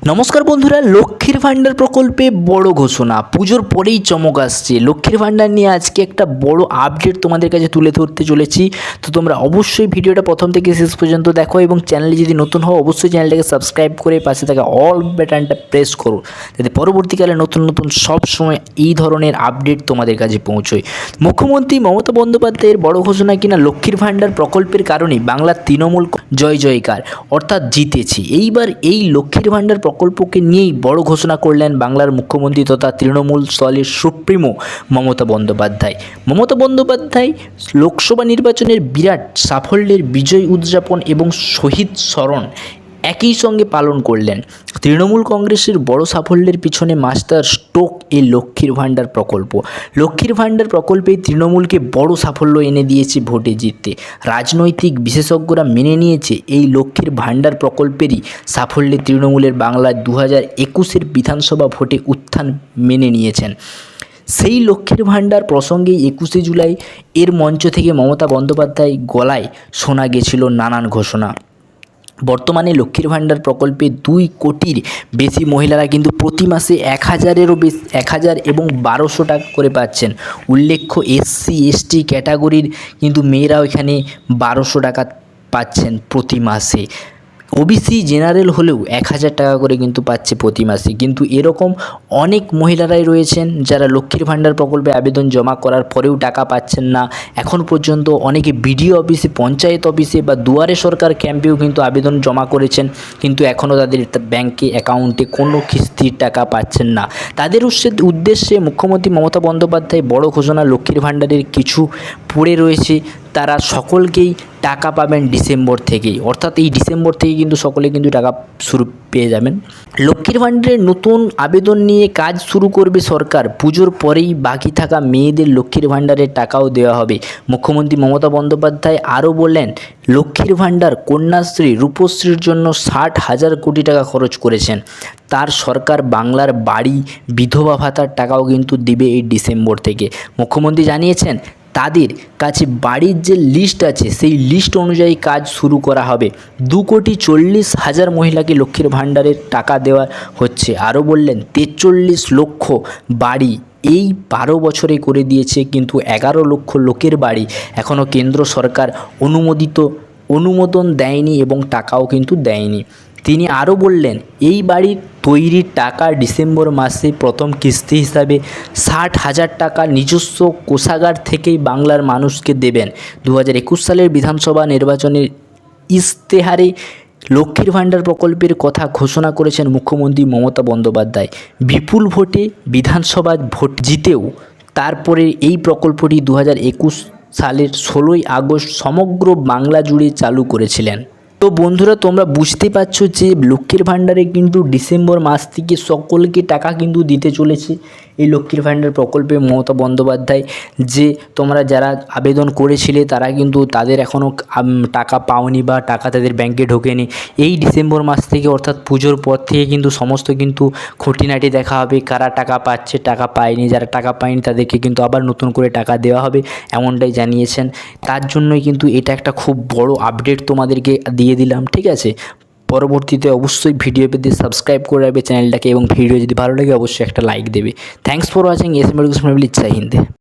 নমস্কার বন্ধুরা, লক্ষ্মীর ভাণ্ডার প্রকল্পে বড় ঘোষণা। পুজোর পরেই চমক আসছে। লক্ষ্মীর ভাণ্ডার নিয়ে আজকে একটা বড় আপডেট তোমাদের কাছে তুলে ধরতে চলেছি। তো তোমরা অবশ্যই ভিডিওটা প্রথম থেকে শেষ পর্যন্ত দেখো এবং চ্যানেলে যদি নতুন হও অবশ্যই চ্যানেলটাকে সাবস্ক্রাইব করে পাশে থাকা অল বাটনটা প্রেস করো, যাতে পরবর্তীকালে নতুন নতুন সব সময় এই ধরনের আপডেট তোমাদের কাছে পৌঁছয়। মুখ্যমন্ত্রী মমতা বন্দ্যোপাধ্যায়ের বড় ঘোষণা কিনা লক্ষ্মীর ভাণ্ডার প্রকল্পের কারণে বাংলার তৃণমূল জয় জয়কার, অর্থাৎ জিতেছি। এইবার এই লক্ষ্মীর ভাণ্ডার প্রকল্পকে নিয়েই বড় ঘোষণা করলেন বাংলার মুখ্যমন্ত্রী তথা তৃণমূল দলের সুপ্রিমো মমতা বন্দ্যোপাধ্যায়। মমতা বন্দ্যোপাধ্যায় লোকসভা নির্বাচনের বিরাট সাফল্যের বিজয় উদযাপন এবং শহীদ স্মরণ একই সঙ্গে পালন করলেন। তৃণমূল কংগ্রেসের বড় সাফল্যের পিছনে মাস্টার স্ট্রোক এই লক্ষ্মীর ভাণ্ডার প্রকল্প। লক্ষ্মীর ভাণ্ডার প্রকল্পে তৃণমূলকে বড় সাফল্য এনে দিয়েছে ভোটে জিততে। রাজনৈতিক বিশেষজ্ঞরা মেনে নিয়েছে এই লক্ষ্মীর ভাণ্ডার প্রকল্পেরই সাফল্যে তৃণমূলের বাংলার 2021 বিধানসভা ভোটে উত্থান মেনে নিয়েছেন। সেই লক্ষ্মীর ভাণ্ডার প্রসঙ্গেই 21 জুলাই এর মঞ্চ থেকে মমতা বন্দ্যোপাধ্যায় গলায় শোনা গেছিল নানান ঘোষণা। বর্তমানে লক্ষ্মীর ভাণ্ডার প্রকল্পে 2 কোটির বেশি মহিলারা কিন্তু প্রতি মাসে 1000-এরও বেশি 1000 এবং 1200 টাকা করে পাচ্ছেন। উল্লেখ্য SC ST ক্যাটাগরির কিন্তু মেয়েরাও এখানে 1200 টাকা পাচ্ছেন প্রতি মাসে। OBC জেনারেল হলেও 1000 টাকা করে কিন্তু পাচ্ছে প্রতি মাসে। কিন্তু এরকম অনেক মহিলারাই রয়েছেন যারা লক্ষ্মীর ভাণ্ডার প্রকল্পে আবেদন জমা করার পরেও টাকা পাচ্ছেন না। এখন পর্যন্ত অনেকে বিডিও অফিসে, পঞ্চায়েত অফিসে বা দুয়ারে সরকার ক্যাম্পেও কিন্তু আবেদন জমা করেছেন, কিন্তু এখনও তাদের ব্যাংকে অ্যাকাউন্টে কোনো কিস্তির টাকা পাচ্ছেন না। তাদের উদ্দেশ্যে মুখ্যমন্ত্রী মমতা বন্দ্যোপাধ্যায় বড় ঘোষণা, লক্ষ্মীর ভাণ্ডারের কিছু পড়ে রয়েছে তারা সকলকেই টাকা পাবেন ডিসেম্বর থেকেই, অর্থাৎ এই ডিসেম্বর থেকে কিন্তু সকলে কিন্তু টাকা শুরু পেয়ে যাবেন। লক্ষ্মীর ভাণ্ডারের নতুন আবেদন নিয়ে কাজ শুরু করবে সরকার। পুজোর পরেই বাকি থাকা মেয়েদের লক্ষ্মীর ভাণ্ডারের টাকাও দেওয়া হবে। মুখ্যমন্ত্রী মমতা বন্দ্যোপাধ্যায় আরও বললেন, লক্ষ্মীর ভাণ্ডার, কন্যাশ্রী, রূপশ্রীর জন্য 60,000 কোটি টাকা খরচ করেছেন। তার সরকার বাংলার বাড়ি, বিধবা ভাতার টাকাও কিন্তু দিবে এই ডিসেম্বর থেকে। মুখ্যমন্ত্রী জানিয়েছেন তাদের কাছে বাড়ির যে লিস্ট আছে সেই লিস্ট অনুযায়ী কাজ শুরু করা হবে। 2,40,000 মহিলাকে লক্ষ্মীর ভাণ্ডারের টাকা দেওয়া হচ্ছে। আরও বললেন 43 লক্ষ বাড়ি এই 12 বছরে করে দিয়েছে, কিন্তু 11 লক্ষ লোকের বাড়ি এখনও কেন্দ্র সরকার অনুমোদন দেয়নি এবং টাকাও কিন্তু দেয়নি। তিনি আরও বললেন এই বাড়ির তৈরির টাকা ডিসেম্বর মাসে প্রথম কিস্তি হিসাবে 60,000 টাকা নিজস্ব কোষাগার থেকেই বাংলার মানুষকে দেবেন। 2021 সালের বিধানসভা নির্বাচনের ইশতেহারে লক্ষ্মীর ভাণ্ডার প্রকল্পের কথা ঘোষণা করেছেন মুখ্যমন্ত্রী মমতা বন্দ্যোপাধ্যায়। বিপুল ভোটে বিধানসভা ভোট জিতেও তারপরে এই প্রকল্পটি 2021 সালের 16ই আগস্ট সমগ্র বাংলা জুড়ে চালু করেছিলেন। তো বন্ধুরা, তোমরা বুঝতে পারছো যে লক্ষ্মীর ভাণ্ডারে কিন্তু ডিসেম্বর মাস থেকে সকলকে টাকা কিন্তু দিতে চলেছে এই লক্ষ্মীর ভাণ্ডার প্রকল্পে মমতা বন্দ্যোপাধ্যায়। যে তোমরা যারা আবেদন করেছিলে তারা কিন্তু তাদের এখনও টাকা পাওনি বা টাকা তাদের ব্যাংকে ঢোকেনি। এই ডিসেম্বর মাস থেকে অর্থাৎ পুজোর পর থেকে কিন্তু সমস্ত কিন্তু খুঁটিনাটি দেখা হবে, কারা টাকা পাচ্ছে, টাকা পায়নি। যারা টাকা পায়নি তাদেরকে কিন্তু আবার নতুন করে টাকা দেওয়া হবে, এমনটাই জানিয়েছেন। তার জন্যই কিন্তু এটা একটা খুব বড় আপডেট তোমাদেরকে দিয়ে দিলাম, ঠিক আছে। পরবর্তীতে অবশ্যই ভিডিও পেতে সাবস্ক্রাইব করে রাখবে চ্যানেলটাকে এবং ভিডিও যদি ভালো লাগে অবশ্যই একটা লাইক দেবে। Thanks for watching. S M education family. Jai Hind.